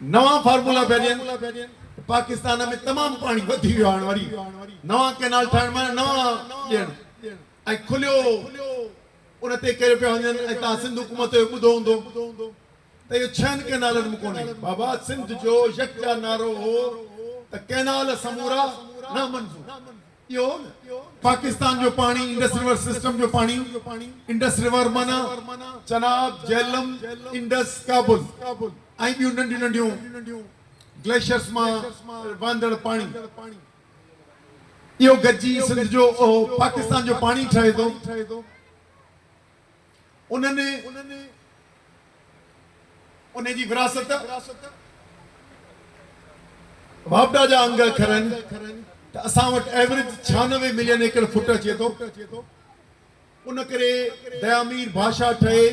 नवा फार्मूला भेजन पाकिस्तान में तमाम पानी वधी वियो हाणे वरी नवा कैनाल ठाहिण में नवा ॾियण ऐं खुलियो उन ते कयो पिया वञनि ऐं तव्हां सिंध हुकूमत जो ॿुधो हूंदो त इहो 6 कैनालनि में कोन्हे बाबा सिंध जो यकजा नारो हो त कैनाल समूरा न मंज़ूर इहो पाकिस्तान जो पानी इंडस रिवर सिस्टम जो पानी इंडस रिवर माना चनाब झेलम इंडस काबुल ऐं ॿियूं नंढियूं नंढियूं ग्लेशियर्स मां वांदड़ पानी इहो गॾिजी सिंध जो पाकिस्तान जो पानी ठहे थो उन्हनि उन जी विरासत वापडा जा अंग खरनि त असां वटि एवरेज 96 मिलियन एकड़ फुट अचे थो उन करे दयामीर भाषा ठहे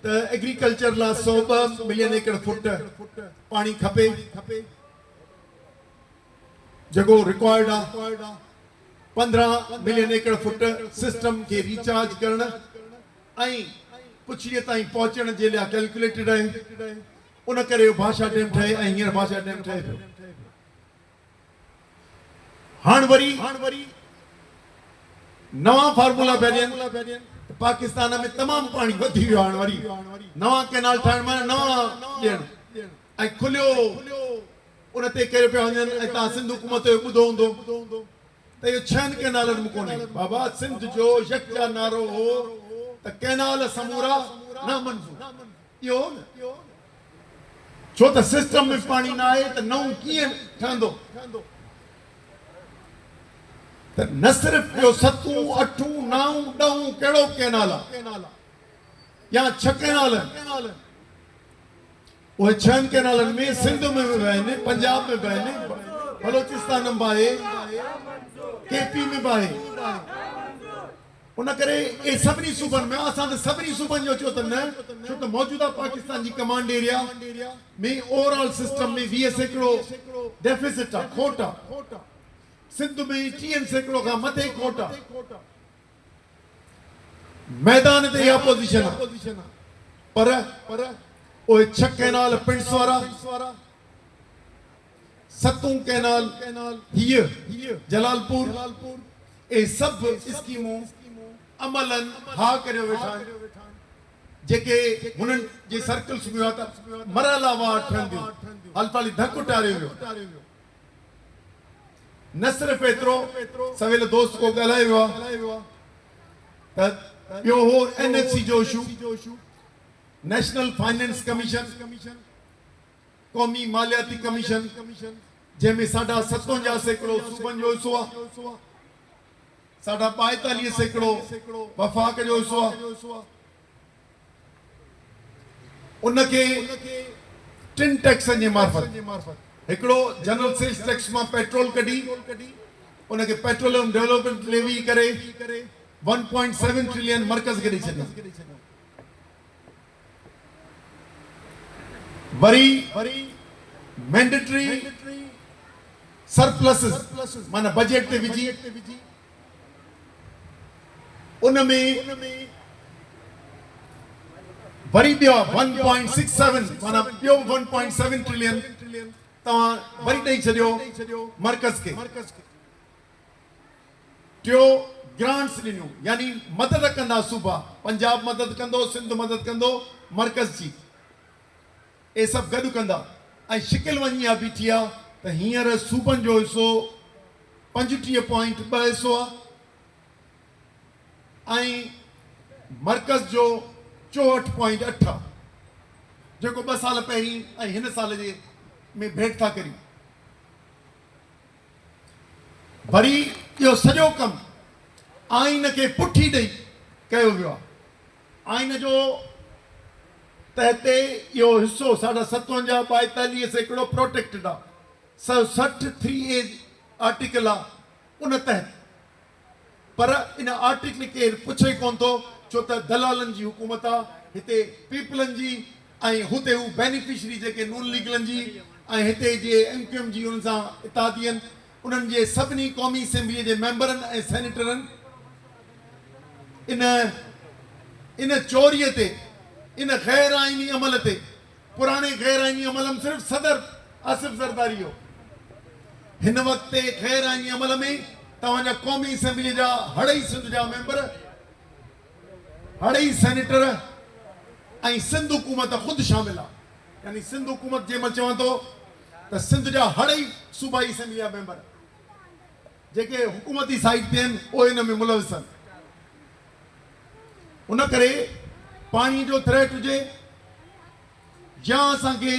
त एग्रीकल्चर लाइ 102 मिलियन एकड़ फुट पानी खपे जेको रिक्वायर्ड आहे 15 मिलियन एकड़ फुट सिस्टम खे रिचार्ज करण ऐं पुछड़ीअ ताईं पहुचण जे लाइ कैलकुलेटेड आहे उन करे भाषा डैम ठहे ऐं हींअर भाषा डैम ठहे पियो हाणे वरी नवा फार्मूला भेजन पाकिस्तान में तमाम पानी वधी वियो हाणे वरी नवा कैनाल ठाहिण में नवा ॾियण ऐं खुलियो उन ते कयो पिया वञनि ऐं तव्हां सिंध हुकूमत जो ॿुधो हूंदो त इहो 6 कैनालनि में कोन्हे बाबा सिंध जो यकजा नारो हो त कैनाल समूरा न मंज़ूर इहो छो त सिस्टम में पानी न आहे त नओं कीअं ठहंदो त न सिर्फ़ इहो 7 8 9 10 कहिड़ो कैनाल आहे या 6 कैनाल उहे 6 कैनालनि में सिंध में बि आहिनि पंजाब में बि आहिनि बलोचिस्तान में बि आहे केपी में बि आहे उन करे ए सभिनी सूबनि में असां त सभिनी सूबनि जो चयो त न छो त मौजूदा पाकिस्तान जी कमांड एरिया में ओवरऑल सिस्टम में 20 एकड़ो डेफिसिट आहे खोट आहे सिंध में 30 एकड़ो खां मथे खोट आहे मैदान ते इहा पोजीशन आहे पर ओए 6 कैनाल पिंड्स वारा 7 कैनाल हीअ जलालपुर ए सब स्कीमूं अमलन हा करियो वेठा जेके हुननि जे सर्कल्स में त मरहला वार ठहंदियूं हलपाली धक उटारियो वियो न सिर्फ़ एतिरो सवेल दोस्त को ॻाल्हायो आहे त ॿियो हो NFC जो इशू नेशनल फाइनेंस कमीशन क़ौमी मालियाती कमीशन जंहिंमें 57 सैकड़ो सूबनि जो हिसो आहे 45 सैकड़ो वफ़ाक जो हिसो आहे उनखे 3 टैक्सनि जे मार्फत हिकिड़ो जनरल सेल्स टैक्स मां पेट्रोल कढी उनखे पेट्रोलियम डेवलपमेंट लेवी करे 1.7 ट्रिलियन मर्कज़ खे ॾेई छॾियो वरी मैंडेटरी सरप्लसेस माना बजट ते विझी उनमें वरी ॿियो 1.67 माना ॿियो 1.7 ट्रिलियन तव्हां वरी ॾेई छॾियो मर्कज़ खे टियों ग्रांट्स ॾिनियूं यानी मदद कंदा सूबा पंजाब मदद कंदो सिंध मदद कंदो मर्कज़ जी ए सभु गॾु कंदा ऐं शिकिल वञी आहे बीठी आहे त हींअर सूबनि जो हिसो 35.2 हिसो आहे ऐं मर्कज़ जो 64.8 आहे जेको 2 साल पहिरीं ऐं हिन साल जे में भेट था करियूं वरी इहो सॼो कमु आइन खे पुठी ॾेई कयो वियो आहे आइन जो तहते इहो हिसो 57 42 सैकड़ो प्रोटेक्टेड आहे 63A आर्टिकल आहे उन तहत पर इन आर्टिकल केरु पुछे कोन थो छो त दलालनि जी हुकूमत आहे हिते पीपलनि जी ऐं हुते हू बेनिफिशरी जेके नून लीगलनि जी ऐं हिते जे MQM जी उन्हनि सां इतादी आहिनि उन्हनि जे सभिनी क़ौमी असेंबलीअ जे मेंबरनि ऐं सेनेटरनि इन चोरीअ ते इन ग़ैर आइनी अमल ते पुराने गैर आईनी अमल में सिर्फ सदर आसिफ ज़रदारी हो। हिन वक्त गैर आईनी अमल में तव्हांजा क़ौमी असेंबली जा हड़ई सिंध जा मेंबर, हड़ई सेनेटर ऐं सिंध हुकूमत खुद शामिल आहे। यानी सिंध हुकूमत जंहिं महिल चवां थो त सिंध जा हड़ई सूबाई असेंबली जा मेंबर जेके हुकूमती साइड ते आहिनि उहे हिन में मुलविस आहिनि। उन करे पाणी जो थ्रेट हुजे या असांखे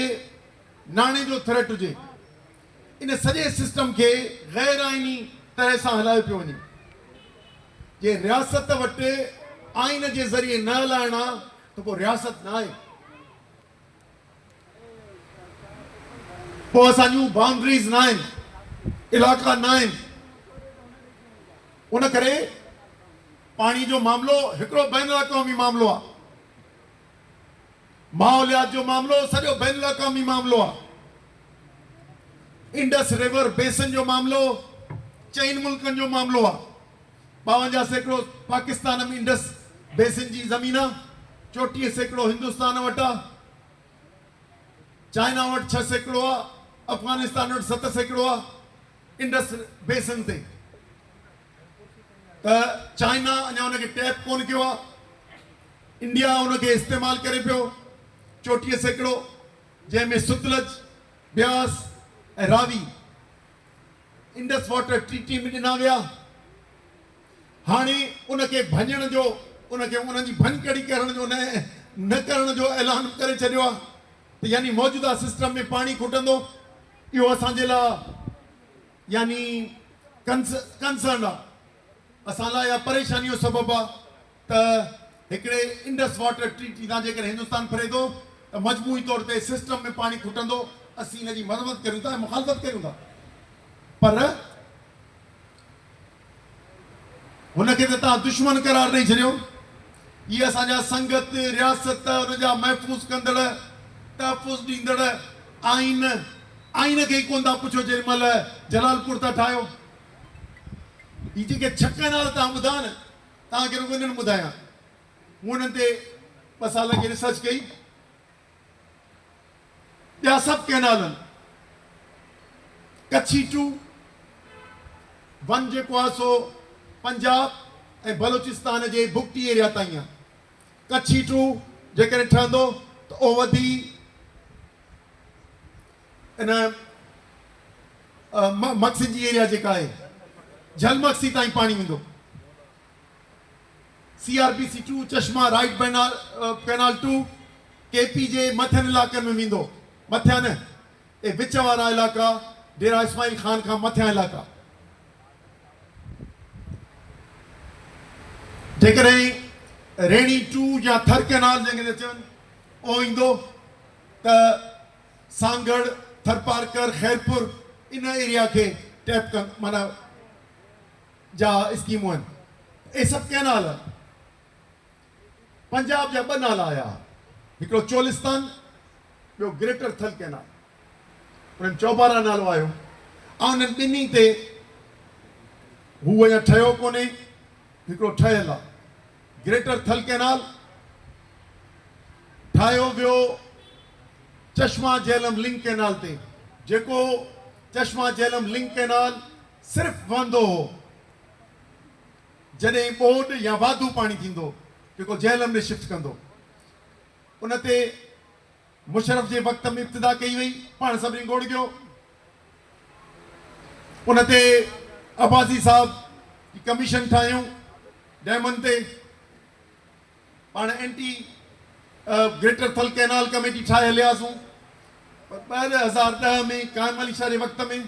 नाणे जो थ्रेट हुजे, इन सॼे सिस्टम खे गैर आइनी तरह सां हलायो पियो वञे। जे रियासत वटि आइन जे ज़रिए न हलाइणु आहे त पोइ रियासत न आहे। पोइ असांजूं बाउंड्रीज़ न आहिनि, इलाइक़ा न आहिनि। उन करे पाणी जो मामलो हिकिड़ो बैन अक़वामी मामलो आहे। माहौलियात जो मामलो सॼो बैन अक़वामी मामलो आहे। इंडस रिवर बेसिन जो मामलो चइनि मुल्कनि जो मामलो आहे। 52% पाकिस्तान में इंडस बेसिन जी ज़मीन आहे, 34% हिंदुस्तान वटि आहे, चाइना वटि 6% आहे, अफगानिस्तान वटि 7% आहे इंडस बेसिन ते। त चाइना अञा उनखे टैप कोन कयो आहे, इंडिया उनखे इस्तेमालु करे पियो 34%, जंहिंमें सुतलज, ब्यास ऐं रावी इंडस वाटर ट्रीटी में ॾिना विया। हाणे उनखे भञण जो, उनखे उन्हनि जी भञकड़ी करण जो न करण जो ऐलान करे छॾियो आहे। त यानी मौजूदा सिस्टम में पाणी खुटंदो, इहो असांजे लाइ यानी कंसर्न आहे, असां लाइ इहा परेशानी जो सबबु आहे त हिकिड़े इंडस वाटर ट्रीटी तां जेकर हिंदुस्तान फिरे थो त मजमूई तौर ते सिस्टम में पाणी खुटंदो। असीं हिन जी मरम्मत करियूं था, मुखालफ़त करियूं था, पर हुनखे त तव्हां दुश्मन करार ॾेई छॾियो। इहे असांजा संगत, रियासत, हुनजा महफ़ूज़ कंदड़, तहफ़ुज़ ॾींदड़ आइन खे ई कोन था पुछो जेॾी महिल जलालपुर था ठाहियो। ही जेके 6 कैनाल तव्हां ॿुधा न, तव्हांखे रुॻो इन्हनि ॿुधायां। मूं हुननि ते 2 साल अॻे रिसर्च कई। ॿिया सभु कैनाल आहिनि। कच्छी 2 वन जेको आहे सो पंजाब ऐं बलोचिस्तान जे बुगटी एरिया ताईं आहे। कच्छी 2 जेकॾहिं ठहंदो त उहो वधी इन मक्सी जी एरिया जेका आहे झलमक्सी ताईं पाणी वेंदो। CRBC 2 चश्मा राइट कैनाल 2 KP जे मथियनि इलाइक़नि में वेंदो। मथियां न, ए विच वारा इलाइक़ा, डेरा इस्माइल खान खां मथियां इलाइक़ा। जेकॾहिं रेणी 2 या थर कैनाल जंहिंखे चवनि उहो ईंदो त सांगड़, थरपारकर, खैरपुर इन एरिया खे टैप माना जा स्कीमूं आहिनि। इहे सभु कैनाल आहिनि। पंजाब जा 2 नाला आया, हिकिड़ो चोलिस्तान, ॿियो ग्रेटर थल कैनाल। उन्हनि चौबारा नालो आयो ऐं उन्हनि ॿिन्ही ते हू अञा ठहियो कोन्हे, हिकिड़ो ठहियलु आहे। ग्रेटर थल कैनाल ठाहियो वियो चश्मा झेलम लिंक कैनाल ते, जेको चश्मा झेलम लिंक कैनाल सिर्फ़ु वहंदो हो जॾहिं ॿोॾ या वाधू पाणी थींदो, जेको झेलम में शिफ्ट कंदो। उन ते मुशरफ जे वक़्त में इब्तिदा कई वई, पाण सभिनी गोड़ कयो। उन ते अब्बासी साहब जी कमीशन ठाहियूं डैमनि ते। पाण एंटी ग्रेटर थल कैनाल कमेटी ठाहे हलियासीं। पर 2010 में कायम अली शाह जे वक़्त में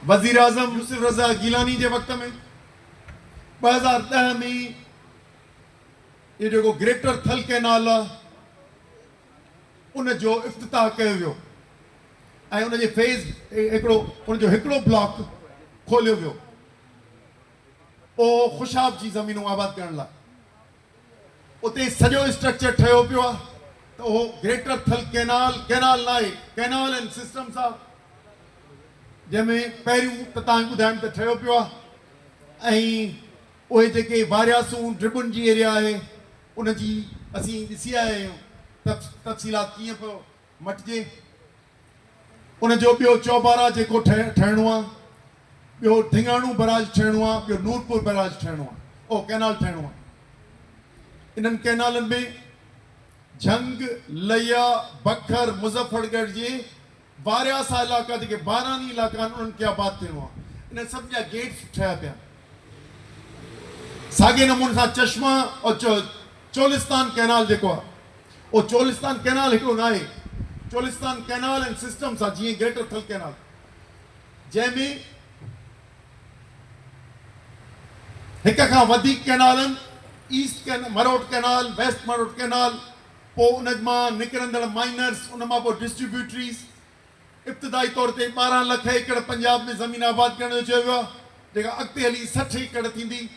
वज़ीर आज़म यूसुफ रज़ा गीलानी जे वक़्त में 2010 में ये जेको ग्रेटर थल कैनाल आहे उन जो इफ़्तिताह कयो वियो ऐं उन जे फेज़ हिकिड़ो उन जो हिकिड़ो ब्लॉक खोलियो वियो। पोइ ख़ुशाब जी ज़मीनूं आबाद करण लाइ उते सॼो स्ट्रक्चर ठहियो पियो आहे। त उहो ग्रेटर थल कैनाल न आहे, कैनाल एंड सिस्टम्स आहे, जंहिंमें पहिरियों त तव्हांखे ॿुधाइण त ठहियो पियो आहे। ऐं उहे जेके वारियासूं ड्रिबुनि जी एरिया आहे उनजी असीं ॾिसी आया आहियूं तफ़सीलात कीअं पियो मटिजे। उनजो ॿियो चौबारा जेको ठहिणो आहे, ॿियो धिंगाणू बराज ठहिणो आहे, ॿियो नूरपुर बराज ठहिणो आहे, ओ कैनाल ठहिणो आहे। इन्हनि कैनालनि में झंग, लिया, बखर, मुज़फ़रगढ़ जे वारिया सा इलाइक़ा जेके बारानी इलाइक़ा आहिनि उन्हनि खे आबाद थियणो आहे। इन सभ जा गेट्स ठहिया पिया। साॻे नमूने सां चश्मा और चोलिस्तान कैनाल जेको आहे, उहो चोलिस्तान कैनाल हिकिड़ो न आहे। चोलिस्तान कैनाल एंड सिस्टम्स आहे जीअं ग्रेटर थल कैनाल, जंहिंमें हिक खां वधीक कैनाल आहिनि। East Marot canal, waste Marot canal, पोइ उन मां निकिरंदड़ माइनर्स, उन मां पोइ डिस्ट्रीब्यूटरीज़। इब्तिदाई तौर ते 12 लख एकड़ पंजाब में ज़मीन आबाद करण जो चयो वियो आहे, जेका अॻिते हली 60 एकड़ थींदी।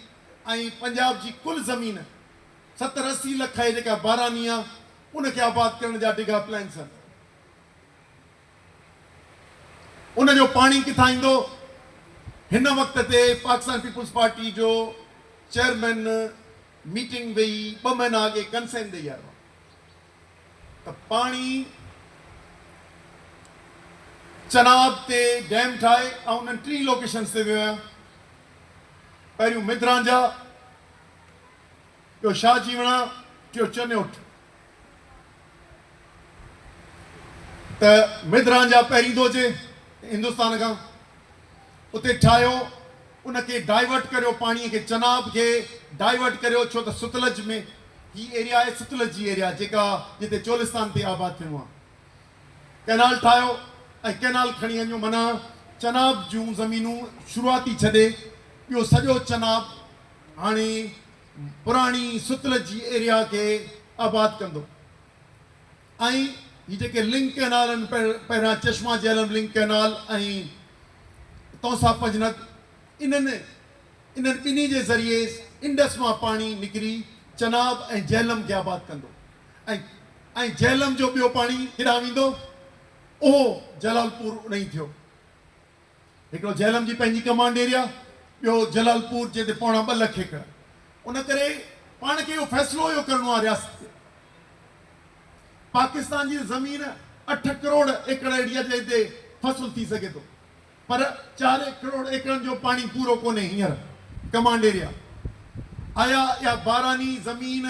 ऐं पंजाब जी कुल ज़मीन 70-80 लख आहे जेका बारानी आहे, उनखे आबाद करण जा डिघा प्लान्स आहिनि। उनजो पाणी किथां ईंदो? हिन वक़्त ते पाकिस्तान पीपुल्स पार्टी जो चेयरमैन मीटिंग वेही 2 महीना अॻे कंसेंट ॾेई आयो त पाणी चनाब ते डैम ठाहे ऐं उन्हनि 3 लोकेशन्स ते वियो आहियां। पहिरियों मिद्रांजा, ॿियो शाहजीवणा, टियों चन्योट। त मिद्रांजा पहिरीं थो अचे हिंदुस्तान खां, उते ठाहियो, उनखे डाइवर्ट करियो, पाणीअ खे चनाब खे डाइवर्ट करियो, छो त सतलज में ही एरिया आहे, सतलज जी एरिया जेका जिते चोलिस्तान ते आबाद थियणो आहे। कैनाल ठाहियो ऐं कैनाल खणी वञो, माना चनाब जूं ज़मीनूं शुरूआती छॾे ॿियो सॼो चनाब हाणे पुराणी सतलज जी एरिया खे आबाद कंदो। ऐं ही जेके लिंक कैनाल आहिनि, पहिरियां चश्मा झेलम लिंक कैनाल ऐं तौसा पंजनद, इन्हनि ॿिन्ही जे ज़रिए इंडस मां पाणी निकिरी चनाब ऐं झेलम खे आबाद कंदो। ऐं झेलम जो ॿियो पाणी केॾांहुं वेंदो? उहो जलालपुर उन ई थियो। हिकिड़ो झेलम जी पंहिंजी कमांड एरिया, ॿियो जलालपुर जिते 2.25 लख एकड़। उन करे पाण खे इहो फ़ैसिलो इहो करिणो आहे रियासत खे। पाकिस्तान जी ज़मीन 8 करोड़ एकड़ एरिया जे हिते फ़सुलु थी सघे थो, पर 4 करोड़ एकड़नि जो पाणी पूरो कोन्हे हींअर कमांड एरिया। आया या बारानी ज़मीन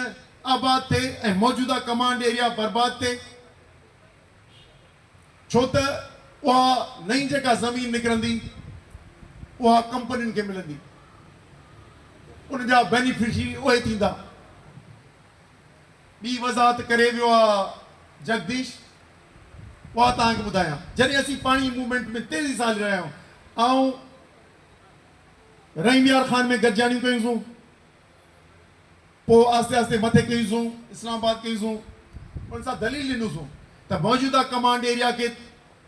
आबाद थिए ऐं मौजूदा कमांड एरिया बर्बाद थिए, छो त उहा नई जेका ज़मीन निकिरंदी उहा कंपनियुनि खे मिलंदी, उन जा बेनिफिशरी उहे थींदा। ॿी वज़ाहत करे वियो आहे जगदीश, उहा तव्हांखे ॿुधायां। जॾहिं असीं पाणी मूवमेंट में तेज़ी सां हली रहिया आहियूं, ऐं रहीमयार खान में गॾिजाणियूं कयूंसीं, पोइ आस्ते आस्ते मथे कयूंसीं, इस्लामाबाद कयूंसीं, उन सां दलील ॾिनोसीं त मौजूदा कमांड एरिया खे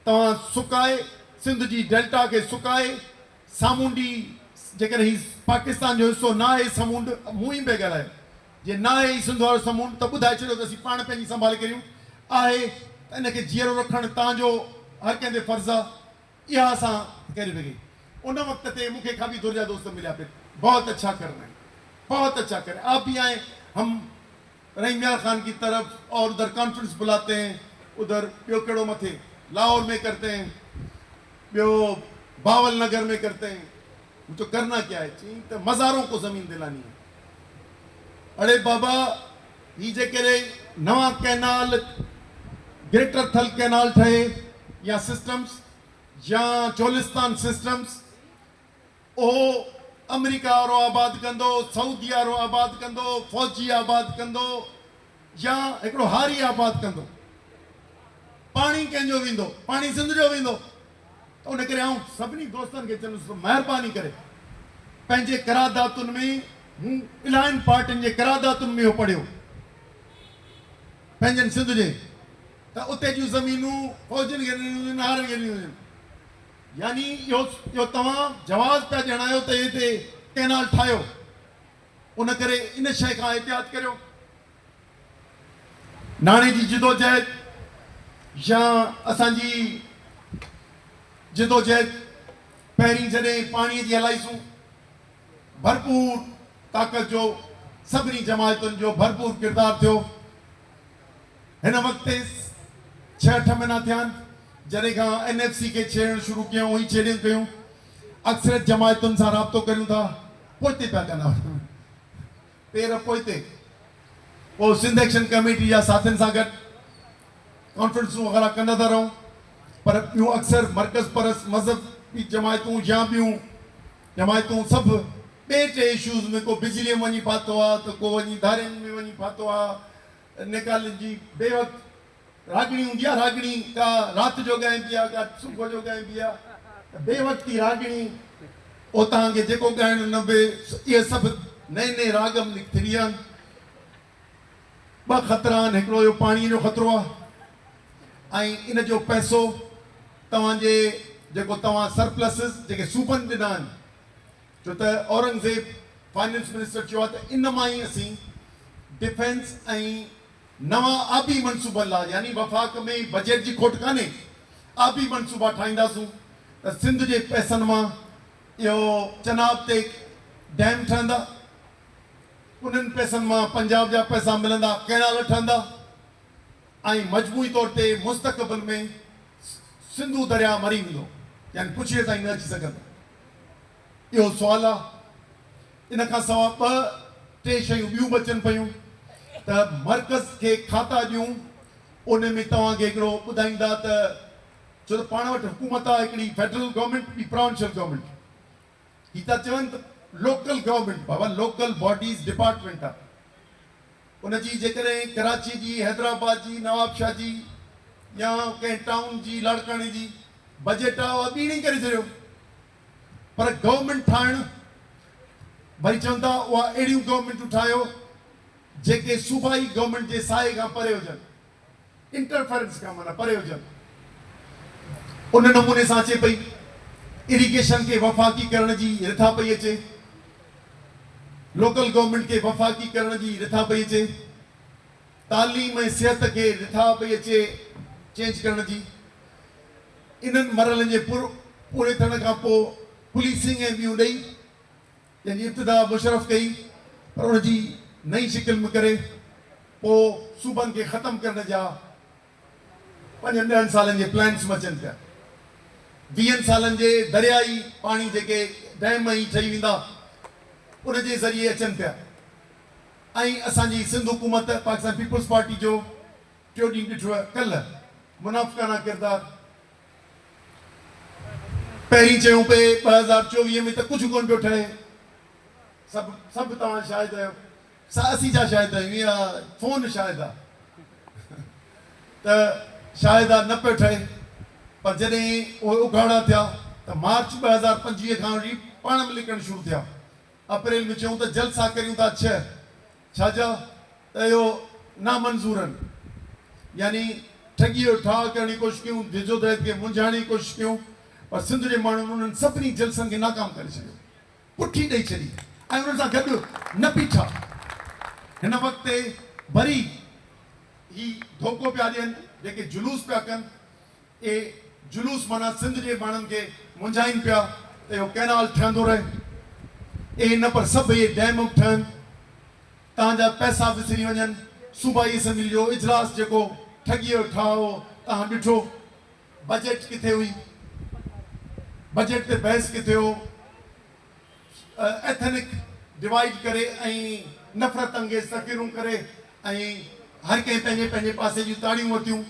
तव्हां सुकाए, सिंध जी डेल्टा खे सुकाए, सामूंडी जेकॾहिं ही पाकिस्तान जो हिसो न आहे, समुंड मूं ई पिया ॻाल्हाए, जे न आहे सिंध वारो समुंड त ॿुधाए छॾियो त असीं पाण पंहिंजी संभाले करियूं। आहे त इनखे जीअरो रखणु तव्हांजो हर कंहिंजे फर्ज़ु आहे। इहा असां करे सघे। उन वक़्त ते मूंखे खाबी दुर जा दोस्त मिलिया पे, बहुत अच्छा कर रहे हैं, बहुत अच्छा कर रहे हैं, आप भी आए, हम रहीमयार खान की तरफ और उधर कॉन्फ्रेंस बुलाते हैं, उधर ॿियो कहिड़ो मथे लाहौर में करते हैं, ॿियो बावल नगर में करते हैं। मुझे करना क्या है? चई तो मज़ारों को ज़मीन दिलानी है। अरे बाबा, ये जेकरे नवा कैनाल ग्रेटर थल कैनाल ठहे या सिस्टम्स या चोलिस्तान सिस्टम्स, ओ अमेरिका वारो आबाद कंदो, सऊदी वारो आबाद कंदो, फौजी आबाद कंदो या हिकिड़ो हारी आबाद कंदो, पाणी कंहिंजो वेंदो? पाणी सिंध जो वेंदो। त उन करे आऊं सभिनी दोस्तनि खे चवंदुसि, महिरबानी करे पंहिंजे करारदातुनि में, मूं इलाहियुनि पार्टियुनि जे करारदातुनि में इहो पढ़ियो पंहिंजनि सिंध जे, त उते जूं ज़मीनूं फौजियुनि खे ॾिनियूं हुजनि, हारनि खे ॾिनियूं हुजनि। यानी इहो तव्हां जवाज़ पिया ॼणायो त हिते कैनाल ठाहियो, उन करे इन शइ खां एहतियात करियो। नाणे जी जिदोजहद या असांजी जिदोजहद पहिरीं जॾहिं पाणीअ जी हलाईसूं, भरपूर ताक़त जो सभिनी जमायतुनि जो भरपूर किरदारु थियो, हिन वक़्तु 6-8 महीना थिया आहिनि जॾहिं खां NFC खे छेड़णु शुरू कयूं ई छेड़ियूं कयूं अक्सर जमायतुनि सां राब्तो करियूं था पोइते पिया कंदा वञूं पेर पोइते पोइ सिंध एक्शन कमेटी जा साथियुनि सां गॾु कॉन्फ्रेंसूं वग़ैरह कंदा था रहूं पर ॿियूं अक्सर मर्कज़ परस मज़हबी जमायतूं या ॿियूं जमायतूं सभु ॿिए टे इशूज़ में को बिजलीअ में वञी फाथो आहे त को वञी धारियुनि में वञी फाथो आहे निकालनि जी बेवक़्तु रागिणी हूंदी आहे रागिणी का राति जो ॻाइबी आहे का सुबुह जो ॻाइबी आहे बेवक़्ती रागिणी उतां खे जेको ॻाइणु न बि इहे सभु नए नए रागम निकिरी विया आहिनि ॿ ख़तरा आहिनि हिकिड़ो इहो पाणीअ जो ख़तरो आहे ऐं इन जो पैसो तव्हांजे जेको तव्हां सरप्लसिस जेके सूबनि ॾिना आहिनि छो त औरंगज़ेब फाइनेंस मिनिस्टर चयो आहे त इन मां ई असीं डिफेंस ऐं नवां आबी मनसूबनि लाइ यानी वफ़ाक़ में बजट जी खोट कान्हे आबी मनसूबा ठाहींदासूं त सिंध जे पैसनि मां इहो चनाब ते डैम ठहंदा उन्हनि पैसनि मां पंजाब जा पैसा मिलंदा कैनाल ठहंदा ऐं मजमूई तौर ते मुस्तक़बिल में सिंधु दरिया मरी वेंदो यानी पुछे ताईं न अची सघंदो इहो सुवालु आहे इन खां सवाइ 2-3 शयूं ॿियूं बचनि पियूं त मर्कज़ खे खाता ॾियूं उन में तव्हांखे हिकिड़ो ॿुधाईंदा त छो त पाण वटि हुकूमत आहे हिकिड़ी फेडरल गवर्नमेंट ॿी प्रोविंशियल गवर्नमेंट ही था चवनि त लोकल गवर्नमेंट बाबा लोकल बॉडीज़ डिपार्टमेंट आहे उनजी जेकॾहिं कराची जी हैदराबाद जी नवाबशाह जी या कंहिं टाउन जी लाड़काणे जी बजट आहे उहा ॿीणी करे छॾियो पर गवर्नमेंट ठाहिणु भई चवनि था उहा अहिड़ियूं गवर्नमेंटूं ठाहियो जेके सूबाई गवर्नमेंट जे साए खां परे हुजनि इंटरफेरेंस खां माना परे हुजनि उन नमूने सां अचे पई इरिगेशन खे वफ़ाक़ी करण जी रिथा पई अचे लोकल गवर्नमेंट खे वफ़ाक़ी करण जी रिथा पई अचे तालीम ऐं सिहत खे रिथा पई अचे चेंज करण जी इन्हनि मरहलनि जे पूरे थियण खां पोइ पुलिसिंग ऐं ॿियूं ॾेई जंहिंजी इब्तिदा मुशरफ कई पर उनजी नई शिकिल में करे पोइ सूबनि खे ख़तमु करण जा 5-10 सालनि जे प्लान्स अचनि पिया 20 सालनि जे दरियाई पाणी जेके डैम ई ठही वेंदा उन जे ज़रिए अचनि पिया ऐं असांजी सिंध हुकूमत पाकिस्तान पीपल्स पार्टी जो टियों ॾींहुं ॾिठो आहे कल्ह मुनाफ़िक़ाना किरदारु पहिरीं चयूं पिए 2024 में त कुझु कोन पियो ठहे सभु तव्हां शायदि आहियो असीं छा शायदि आहियूं इहा फ़ोन शायदि आहे त शायदि आहे न पियो ठहे पर जॾहिं उहे उघाड़ा थिया त मार्च 2025 खां वठी पाण में लिकणु शुरू थिया अप्रैल में चयूं त जलसा करियूं था 6 छाजा त इहो नामंज़ूर आहिनि यानी ठॻीअ जो ठाह करण जी कोशिशि कयूं जिजोदहद खे मुंझाइण जी कोशिशि कयूं पर सिंध जे माण्हुनि उन्हनि सभिनी जलसनि खे नाकाम करे छॾियो पुठी ॾेई छॾी ऐं उन्हनि सां गॾु न बीठा हिन वक़्तु वरी ही धोखो पिया ॾियनि जेके जुलूस पिया कनि ए जुलूस माना सिंध जे माण्हुनि खे मुंझाइनि पिया त इहो कैनाल ठहंदो रहे न पर सभु इहे डैम ठहनि तव्हांजा पैसा विसरी वञनि सूबाई असेंबली जो इजलास जेको ठॻीअ जो ठाहो तव्हां ॾिठो बजट किथे हुई बजट ते बहस किथे हो एथनिक डिवाइड करे ऐं नफ़रत अंगेज़ तक़रीरूं करे ऐं हर कंहिं पंहिंजे पंहिंजे पासे जूं ताड़ियूं वरितियूं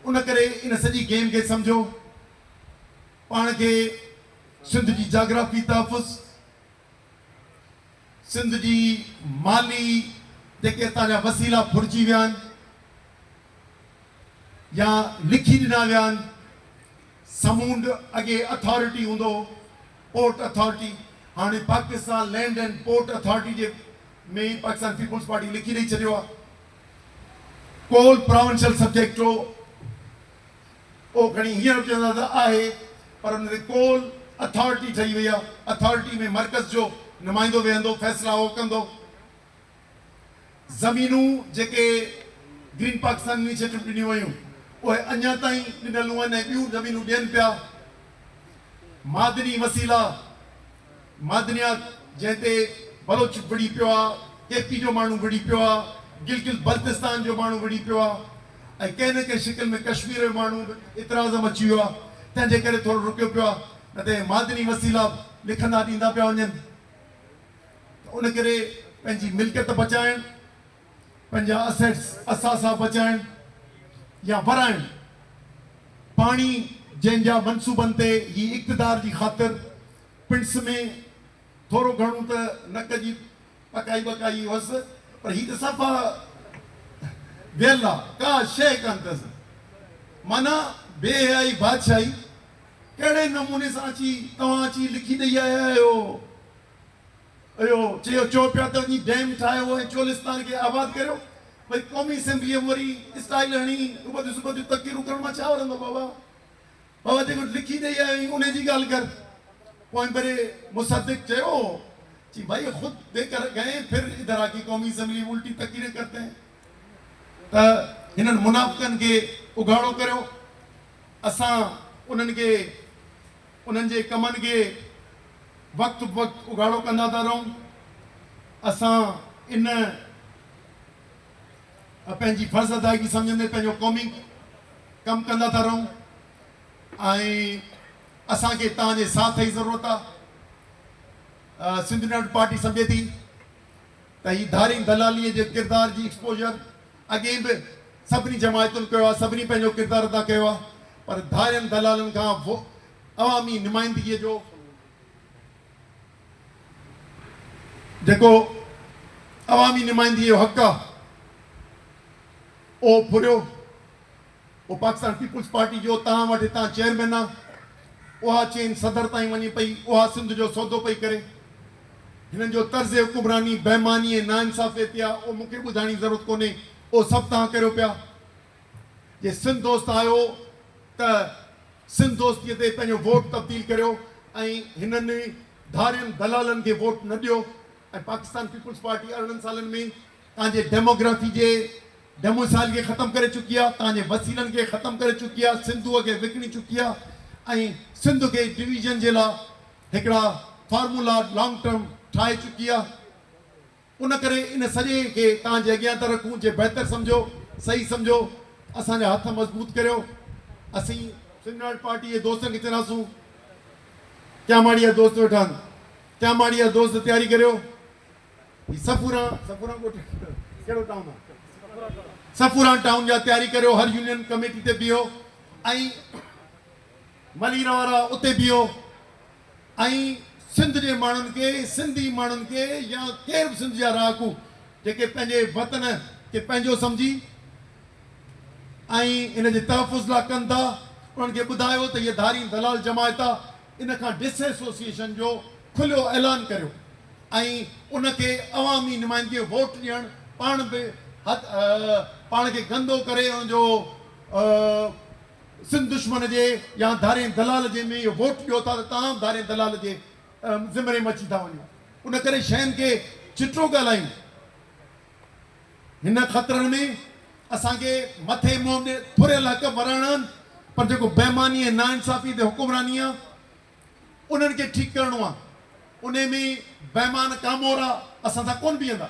उन करे इन सॼी गेम खे सम्झो पाण खे सिंध जी जाग्राफी तहफ़ुज़ सिंध जी माली जेके हितां जा वसीला फुरिजी विया आहिनि या लिखी ॾिना विया आहिनि समूंड अॻे अथॉरिटी हूंदो पोर्ट अथॉरिटी हाणे Pakistan land and port authority जे में पाकिस्तान पीपल्स पार्टी लिखी ॾेई छॾियो आहे कोल प्रोविंशियल सब्जेक्ट हो उहो खणी हींअर चवंदा त आहे पर हुन ते कोल अथॉरिटी ठही वई आहे अथॉरिटी में मर्कज़ जो नुमाइंदो वेहंदो फ़ैसिला उहो कंदो ज़मीनूं जेके ग्रीन पाकिस्तान इनिशिएटिव ॾिनियूं वयूं उहे अञा ताईं ॾिनलूं आहिनि ऐं ॿियूं ज़मीनूं ॾियनि पिया मादनी वसीला मादनियात जंहिं ते बलोच विढ़ी पियो आहे केपी जो माण्हू विढ़ी पियो आहे गिलगित बल्तिस्तान जो माण्हू विड़ी पियो आहे ऐं कंहिं न कंहिं शिकिल में कश्मीर जो माण्हू इतराज़ में अची वियो आहे तंहिंजे करे थोरो रुकियो पियो आहे न त मादनी वसीला लिखंदा ॾींदा पिया वञनि उन करे पंहिंजी मिल्कियत बचाइण पंहिंजा असेट्स असासा बचाइण या वराइण पाणी जंहिंजा मनसूबनि ते ही इक़्तिदार जी ख़ातिर पिंड्स में थोरो घणो त नक जी पकाई बकाई हुअसि पर ही त सफ़ा वियल आहे का शइ कान अथसि माना बेहयाई बादशाही कहिड़े नमूने सां अची तव्हां अची लिखी ॾेई आया आहियो चयो पिया त वञी डैम ठाहियो ऐं चोलिस्तान खे आबाद करियो भई क़ौमी असेंबली वरी स्टाइल हणी सुबुह तक़रीरूं करण मां छा वरंदो बाबा बाबा जेको लिखी ॾेई आयो उन जी ॻाल्हि कर पोइ वरी मुसद्दिक़ चयो जी भाई खुद देकर गए फिर इधर आके कौमी असेंबली में उल्टी तकरीरें करते हैं त हिननि मुनाफ़िक़नि खे उघाड़ो करियो असां उन्हनि खे उन्हनि जे कमनि खे वक़्तु वक़्तु उघाड़ो कंदा था रहूं असां इन पंहिंजी फ़र्ज़ अदायगी सम्झंदे पंहिंजो क़ौमी कमु कंदा था रहूं ऐं असांखे तव्हांजे साथ जी ज़रूरत आहे सिंध यूनाइटेड पार्टी सम्झे थी त ही धारी दलालीअ जे किरदार जी एक्सपोजर अॻे बि सभिनी जमायतुनि कयो आहे सभिनी पंहिंजो किरदारु अदा कयो आहे पर धारियुनि दलालनि खां अवामी नुमाइंदगीअ जो जेको अवामी नुमाइंदगीअ जो हक़ आहे उहो फुरियो उहो पाकिस्तान पीपुल्स पार्टी जो तव्हां वटि हितां चेयरमैन आहे उहा चेन सदर ताईं वञी पई उहा सिंध जो सौदो पई करे हिननि जो तर्ज़ हुकुमरानी बेईमानी ऐं नाइंसाफ़ी ते आहे उहो मूंखे ॿुधाइण जी ज़रूरत कोन्हे उहो सभु तव्हां करियो पिया जे सिंध दोस्त आयो त सिंध दोस्तीअ ते पंहिंजो वोट तब्दील करियो ऐं हिननि धारियुनि दलालनि खे वोट न ॾियो ऐं पाकिस्तान पीपुल्स पार्टी 18 सालनि में तव्हांजे डेमोग्राफी जे डेमोसाइल खे ख़तमु करे चुकी आहे तव्हांजे वसीलनि खे ख़तमु करे चुकी आहे सिंधूअ खे विकिणी चुकी आहे ऐं सिंध खे डिवीज़न जे लाइ हिकिड़ा फार्मूला लॉन्ग टर्म ठाहे चुकी आहे उन करे इन सॼे खे तव्हांजे अॻियां था रखूं जे बहितर सम्झो सही सम्झो असांजा हथ मज़बूत करियो असीं सिंध यूनाइटेड पार्टी जे दोस्तनि खे चवंदासूं क्यामाड़ीअ दोस्त वेठा आहिनि क्यामाड़ीअ दोस्त तयारी करियो सफूरा कहिड़ो टाउन आहे सफूरा टाउन जा तयारी करियो हर यूनियन कमेटी ते बीहो ऐं मलीरा वारा उते बीहो ऐं सिंध जे माण्हुनि खे सिंधी माण्हुनि खे या केर बि सिंध जा रहाकू जेके पंहिंजे वतन खे पंहिंजो सम्झी ऐं इन जे तहफ़ुज़ लाइ कनि था उन्हनि खे ॿुधायो त इहा धारी दलाल जमायत आहे इन खां डिसएसोसिएशन जो खुलियो ऐलान करियो ऐं उनखे अवामी नुमाइंदगी वोट ॾियणु पाण बि पाण खे गंदो करे उनजो सिंध दुश्मन जे या धारे दलाल जे में इहो वोट ॾियो था त तव्हां धारे दलाल जे ज़िमरे में अची था वञो उन करे शयुनि खे चिटो ॻाल्हायूं हिन ख़तरनि में असांखे मथे मुंहुं ॾे फुरियल हक़ वराइणा आहिनि पर जेको बेईमानी ऐं नाइंसाफ़ी ते हुकुमरानी आहे उन्हनि खे ठीकु करिणो आहे उन में बेईमान कामोर आहे असां सां कोन बीहंदा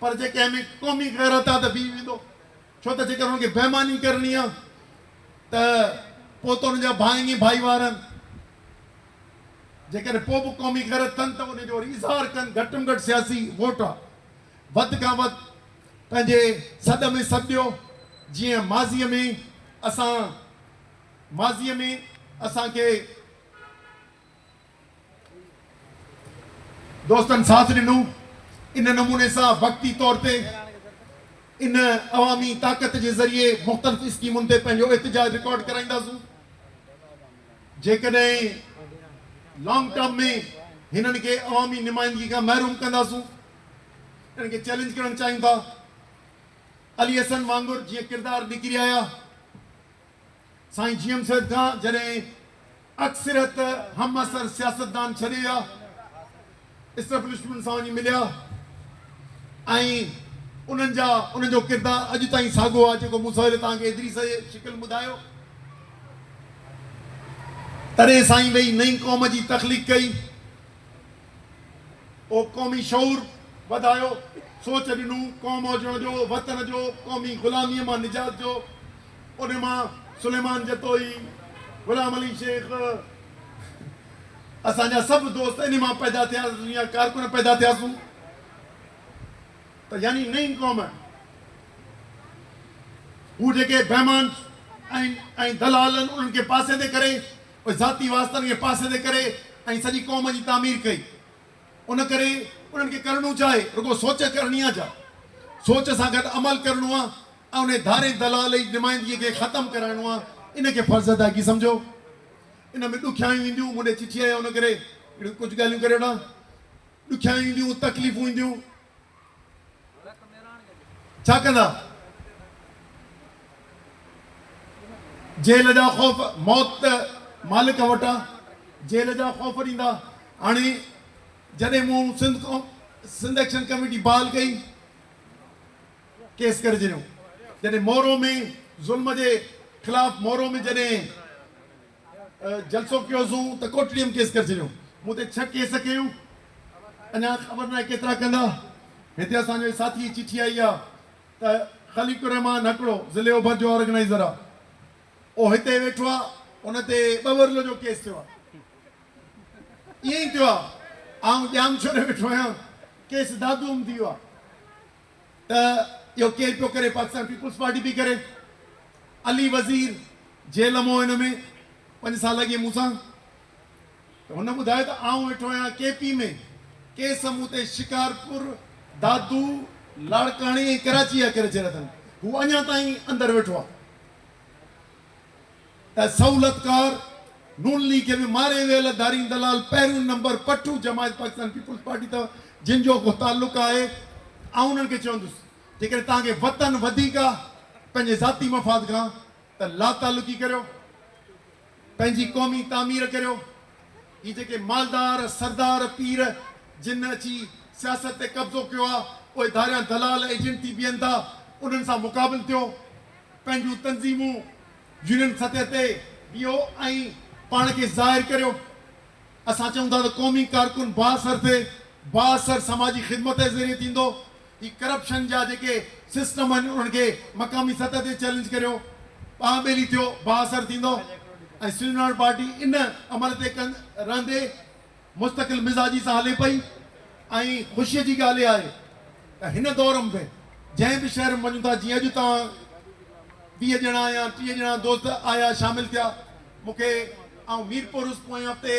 पर जेके में क़ौमी गैरत आहे त बीह वेंदो छो त जेकर हुनखे बेईमानी करणी आहे त पोइ त हुनजा भाई भाईवार आहिनि जेकॾहिं पोइ बि क़ौमी गैरत अथनि त उनजो इज़हार कनि घटि में घटि सियासी वोट आहे वधि खां वधि पंहिंजे सॾ में सॾ ॾियो जीअं माज़ीअ में असांखे दोस्तनि साथ ॾिनो इन नमूने सां वक़्ती तौर ते इन अवामी ताक़त जे ज़रिए मुख़्तलिफ़ स्कीमुनि ते पंहिंजो एहतिजाज रिकॉर्ड कराईंदासूं जेकॾहिं लॉन्ग टर्म में हिननि खे अवामी नुमाइंदगी खां महरूम कंदासूं हिननि खे चैलेंज करणु चाहियूं था अली हसन वांगुरु जीअं किरदारु निकिरी आया साईं जीएम सैद खां जॾहिं अक्सरियत हम असर सियासतदान छॾे विया इस्टेब्लिशमेंट सां वञी मिलिया ऐं उन्हनि जो किरदारु अॼु ताईं साॻियो आहे जेको मूं सवेल तव्हांखे एतिरी सही शिकिल ॿुधायो तॾहिं साईं वेही नई क़ौम जी तख़लीक़ कई उहो क़ौमी शऊर वधायो सोच ॾिनूं क़ौम हुजण जो, वतन जो, क़ौमी ग़ुलामीअ मां निजात जो। उन मां सुलेमान जतोई, गुलाम अली शेख, असांजा सभु दोस्त इन मां पैदा थियासीं या कारकुन पैदा थियासीं। त यानी नई क़ौम हू जेके बेमान ऐं दलाल आहिनि उन्हनि खे पासे ते करे, ज़ाती वास्तनि खे पासे ते करे ऐं सॼी क़ौम जी तामीर कई। उन करे उन्हनि खे करणो चाहे रुगो सोच करणी आहे, छा सोच सां गॾु अमल करणो आहे ऐं उन धारे दलाल जी नुमाइंदगीअ खे ख़तमु कराइणो आहे। इन खे फ़र्ज़ अदायगी सम्झो। इन में ॾुखियायूं ईंदियूं, मूंॾे चिठी आया उन करे कुझु ॻाल्हियूं करे वठां। ॾुखियायूं ईंदियूं, तकलीफ़ूं ईंदियूं, छा कंदा? जेल जा ख़ौफ़, मौत मालिक वटि आहे, जेल जा ख़ौफ़ ॾींदा। हाणे जॾहिं मूं सिंध एक्शन कमेटी बहाल कई, केस करे छॾियूं। जॾहिं मोरो में ज़ुल्म जे ख़िलाफ़ मोरो में जॾहिं जलसो कयोसीं त कोटड़ीअ में केस करे छॾियूं। मूं ते 6 केस कयूं, अञा ख़बर न आहे केतिरा कंदा। हिते असांजो साथी चिठी आई आहे त ख़लीक़ुर रहमान हिकिड़ो ज़िले ओभर जो ऑर्गेनाइज़र आहे, उहो हिते वेठो आहे, उन ते 2 वरलो जो केस थियो आहे। ईअं ई थियो आहे। आउं ॼाम छो वेठो आहियां, केस दादूम थी वियो आहे। त इहो केरु पियो करे? पाकिस्तान पीपुल्स पार्टी पई करे। अली वज़ीर जेल मो हिन में 5 साल अॻे मूंसां, त हुन ॿुधायो त आउं वेठो आहियां केपी में, केस मूं ते शिकारपुर, दादू, लाड़काणी ऐं कराची जा करे छॾिया अथनि। हू अञा ताईं अंदरि वेठो आहे। त सहूलतकार नून लीग खे बि मारे वियल दारीन दलाल पहिरियों नंबर पठू जमायत पाकिस्तान पीपुल्स पार्टी अथव, जिन जो को ताल्लुक़ आहे। ऐं उन्हनि खे चवंदुसि जेकॾहिं तव्हांखे वतन वधीक आहे पंहिंजे ज़ाती मफ़ाद खां, त ला तालुकी करियो, पंहिंजी क़ौमी तामीर करियो। ही जेके मालदार सरदार पीर जिन अची सियासत ते कब्ज़ो कयो आहे, उहे धारियां दलाल एजेंट थी बीहनि था, उन्हनि सां मुक़ाबिल थियो। पंहिंजूं तंज़ीमूं यूनियन सतह ते बीहो ऐं पाण खे ज़ाहिर करियो। असां चऊं था त क़ौमी कारकुन बाअसर थिए, बाअसर समाजी ख़िदमत जे ज़रिए थींदो। ही करप्शन जा जेके सिस्टम आहिनि उन्हनि खे मक़ामी सतह ते चैलेंज करियो, ॿाह ॿेली थियो, बाअसर थींदो। ऐं सिंध पार्टी इन अमल ते रहंदे मुस्तक़िल मिज़ाजी सां हले पई। ऐं ख़ुशीअ जी ॻाल्हि आहे त हिन दौर में जंहिं बि शहर में वञूं था, जीअं अॼु तव्हां 20 ॼणा या 30 ॼणा दोस्त आया शामिल थिया, मूंखे मीरपुर पोएं हफ़्ते